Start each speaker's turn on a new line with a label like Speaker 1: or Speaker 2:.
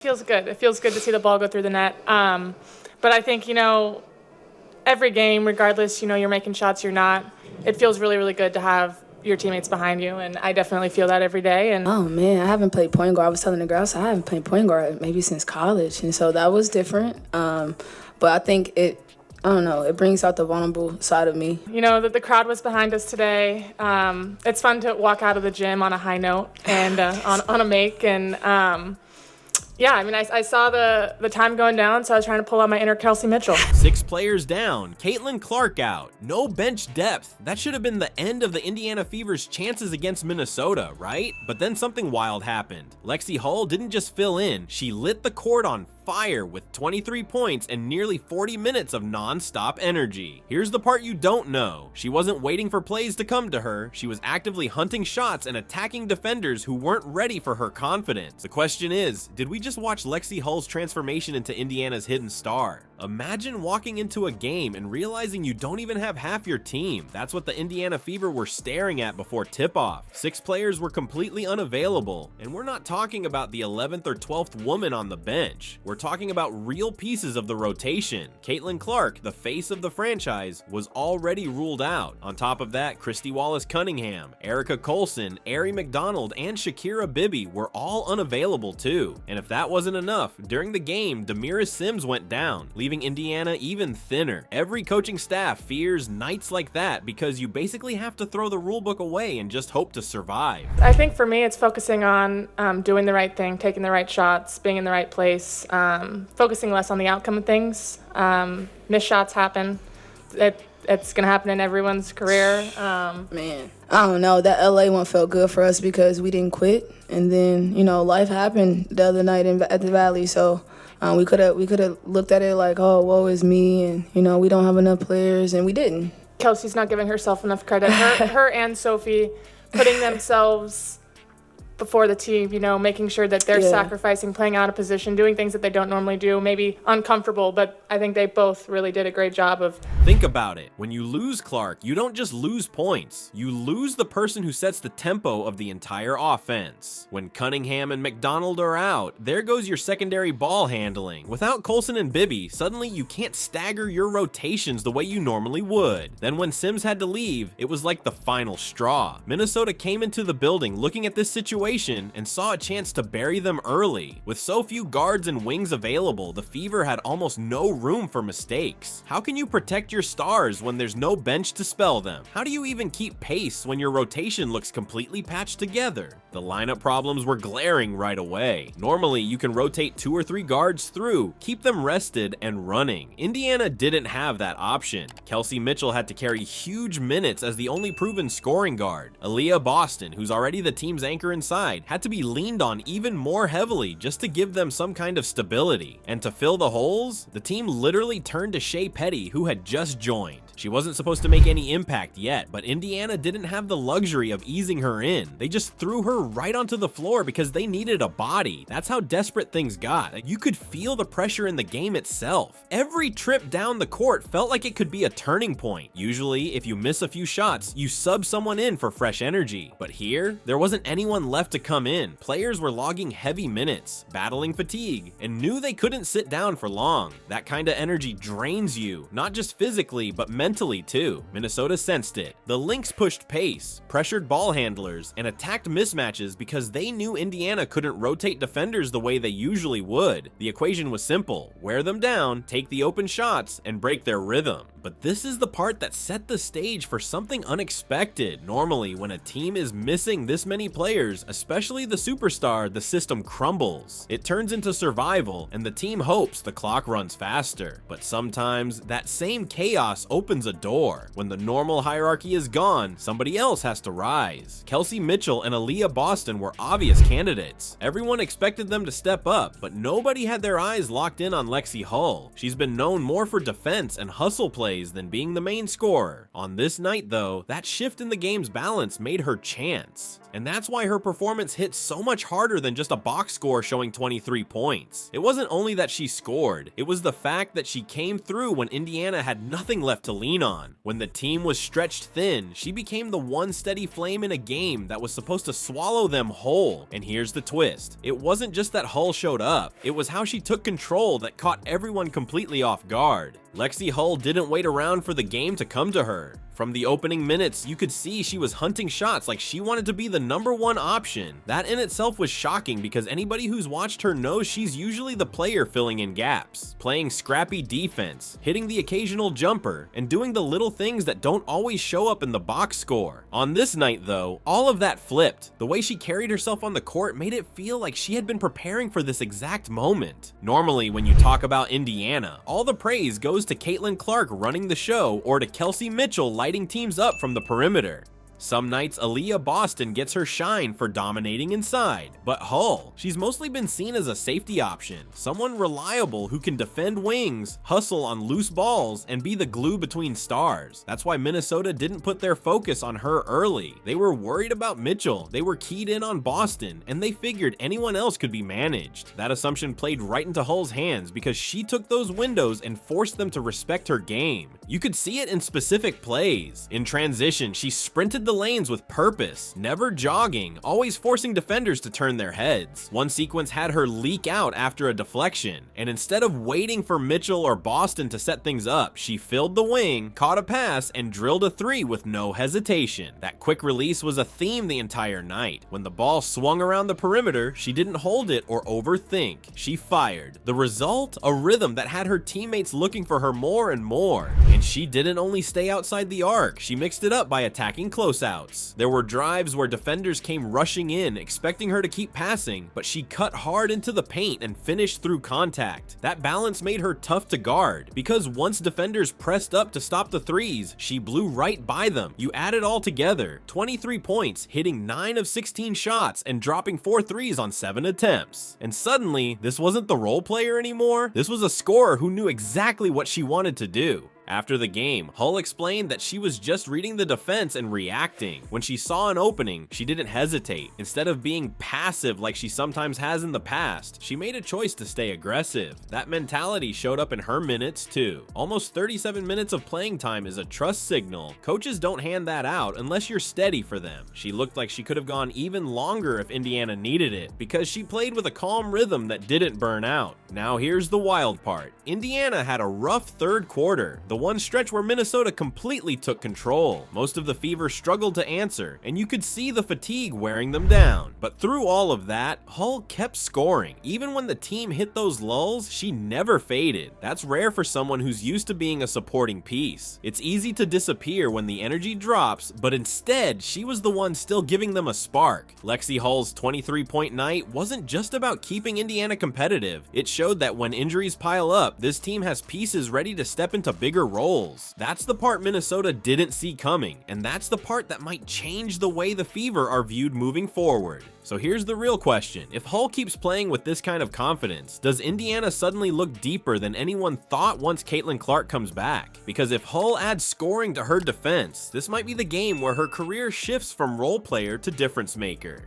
Speaker 1: Feels good. It feels good to see the ball go through the net. But I think, every game, regardless, you're making shots, you're not, it feels really, really good to have your teammates behind you, and I definitely feel that every day. And
Speaker 2: oh, man, I haven't played point guard. I was telling the girls I haven't played point guard maybe since college, and so that was different. But I think I don't know, it brings out the vulnerable side of me.
Speaker 1: That the crowd was behind us today. It's fun to walk out of the gym on a high note and on a make. And I saw the time going down, so I was trying to pull out my inner Kelsey Mitchell.
Speaker 3: 6 players down, Caitlin Clark out, no bench depth. That should have been the end of the Indiana Fever's chances against Minnesota, right? But then something wild happened. Lexie Hull didn't just fill in, she lit the court on fire with 23 points and nearly 40 minutes of non-stop energy. Here's the part you don't know. She wasn't waiting for plays to come to her. She was actively hunting shots and attacking defenders who weren't ready for her confidence. The question is, did we just watch Lexie Hull's transformation into Indiana's hidden star? Imagine walking into a game and realizing you don't even have half your team. That's what the Indiana Fever were staring at before tip-off. 6 players were completely unavailable, and we're not talking about the 11th or 12th woman on the bench. We're talking about real pieces of the rotation. Caitlin Clark, the face of the franchise, was already ruled out. On top of that, Christy Wallace-Cunningham, Erica Colson, Ari McDonald, and Shakira Bibby were all unavailable too. And if that wasn't enough, during the game, Demira Sims went down, leaving Indiana even thinner. Every coaching staff fears nights like that because you basically have to throw the rulebook away and just hope to survive.
Speaker 1: I think for me, it's focusing on doing the right thing, taking the right shots, being in the right place, focusing less on the outcome of things. Missed shots happen. It's going to happen in everyone's career.
Speaker 2: Man, I don't know. That LA one felt good for us because we didn't quit. And then, life happened the other night at the Valley. So we could have looked at it like, oh, woe is me. And, we don't have enough players. And we didn't.
Speaker 1: Kelsey's not giving herself enough credit. Her and Sophie putting themselves before the team, making sure that they're sacrificing, playing out of position, doing things that they don't normally do, maybe uncomfortable, but I think they both really did a great job of.
Speaker 3: Think about it. When you lose Clark, you don't just lose points. You lose the person who sets the tempo of the entire offense. When Cunningham and McDonald are out, there goes your secondary ball handling. Without Colson and Bibby, suddenly you can't stagger your rotations the way you normally would. Then when Sims had to leave, it was like the final straw. Minnesota came into the building looking at this situation and saw a chance to bury them early. With so few guards and wings available, the Fever had almost no room for mistakes. How can you protect your stars when there's no bench to spell them? How do you even keep pace when your rotation looks completely patched together? The lineup problems were glaring right away. Normally, you can rotate 2 or 3 guards through, keep them rested and running. Indiana didn't have that option. Kelsey Mitchell had to carry huge minutes as the only proven scoring guard. Aaliyah Boston, who's already the team's anchor inside, had to be leaned on even more heavily just to give them some kind of stability. And to fill the holes, the team literally turned to Shea Petty, who had just joined. She wasn't supposed to make any impact yet, but Indiana didn't have the luxury of easing her in. They just threw her right onto the floor because they needed a body. That's how desperate things got. You could feel the pressure in the game itself. Every trip down the court felt like it could be a turning point. Usually, if you miss a few shots, you sub someone in for fresh energy. But here, there wasn't anyone left to come in. Players were logging heavy minutes, battling fatigue, and knew they couldn't sit down for long. That kind of energy drains you, not just physically, but mentally too. Minnesota sensed it. The Lynx pushed pace, pressured ball handlers, and attacked mismatches because they knew Indiana couldn't rotate defenders the way they usually would. The equation was simple: wear them down, take the open shots, and break their rhythm. But this is the part that set the stage for something unexpected. Normally, when a team is missing this many players, especially the superstar, the system crumbles. It turns into survival, and the team hopes the clock runs faster. But sometimes, that same chaos opens a door. When the normal hierarchy is gone, somebody else has to rise. Kelsey Mitchell and Aaliyah Boston were obvious candidates. Everyone expected them to step up, but nobody had their eyes locked in on Lexie Hull. She's been known more for defense and hustle play plays than being the main scorer. On this night though, that shift in the game's balance made her chance. And that's why her performance hit so much harder than just a box score showing 23 points. It wasn't only that she scored, it was the fact that she came through when Indiana had nothing left to lean on. When the team was stretched thin, she became the one steady flame in a game that was supposed to swallow them whole. And here's the twist. It wasn't just that Hull showed up, it was how she took control that caught everyone completely off guard. Lexie Hull didn't wait around for the game to come to her. From the opening minutes, you could see she was hunting shots like she wanted to be the #1 option. That in itself was shocking because anybody who's watched her knows she's usually the player filling in gaps, playing scrappy defense, hitting the occasional jumper, and doing the little things that don't always show up in the box score. On this night though, all of that flipped. The way she carried herself on the court made it feel like she had been preparing for this exact moment. Normally, when you talk about Indiana, all the praise goes to Caitlin Clark running the show or to Kelsey Mitchell lighting teams up from the perimeter. Some nights Aaliyah Boston gets her shine for dominating inside, but Hull, she's mostly been seen as a safety option, someone reliable who can defend wings, hustle on loose balls, and be the glue between stars. That's why Minnesota didn't put their focus on her early. They were worried about Mitchell, they were keyed in on Boston, and they figured anyone else could be managed. That assumption played right into Hull's hands because she took those windows and forced them to respect her game. You could see it in specific plays. In transition, she sprinted the lanes with purpose, never jogging, always forcing defenders to turn their heads. One sequence had her leak out after a deflection, and instead of waiting for Mitchell or Boston to set things up, she filled the wing, caught a pass, and drilled a 3 with no hesitation. That quick release was a theme the entire night. When the ball swung around the perimeter, she didn't hold it or overthink. She fired. The result? A rhythm that had her teammates looking for her more and more. And she didn't only stay outside the arc, she mixed it up by attacking closeouts. There were drives where defenders came rushing in, expecting her to keep passing, but she cut hard into the paint and finished through contact. That balance made her tough to guard, because once defenders pressed up to stop the threes, she blew right by them. You add it all together, 23 points, hitting 9 of 16 shots, and dropping 4 threes on 7 attempts. And suddenly, this wasn't the role player anymore, this was a scorer who knew exactly what she wanted to do. After the game, Hull explained that she was just reading the defense and reacting. When she saw an opening, she didn't hesitate. Instead of being passive like she sometimes has in the past, she made a choice to stay aggressive. That mentality showed up in her minutes too. Almost 37 minutes of playing time is a trust signal. Coaches don't hand that out unless you're steady for them. She looked like she could have gone even longer if Indiana needed it, because she played with a calm rhythm that didn't burn out. Now here's the wild part. Indiana had a rough third quarter. The one stretch where Minnesota completely took control. Most of the Fever struggled to answer, and you could see the fatigue wearing them down. But through all of that, Hull kept scoring. Even when the team hit those lulls, she never faded. That's rare for someone who's used to being a supporting piece. It's easy to disappear when the energy drops, but instead, she was the one still giving them a spark. Lexie Hull's 23-point night wasn't just about keeping Indiana competitive. It showed that when injuries pile up, this team has pieces ready to step into bigger roles. That's the part Minnesota didn't see coming, and that's the part that might change the way the Fever are viewed moving forward. So here's the real question. If Hull keeps playing with this kind of confidence, does Indiana suddenly look deeper than anyone thought once Caitlin Clark comes back? Because if Hull adds scoring to her defense, this might be the game where her career shifts from role player to difference maker.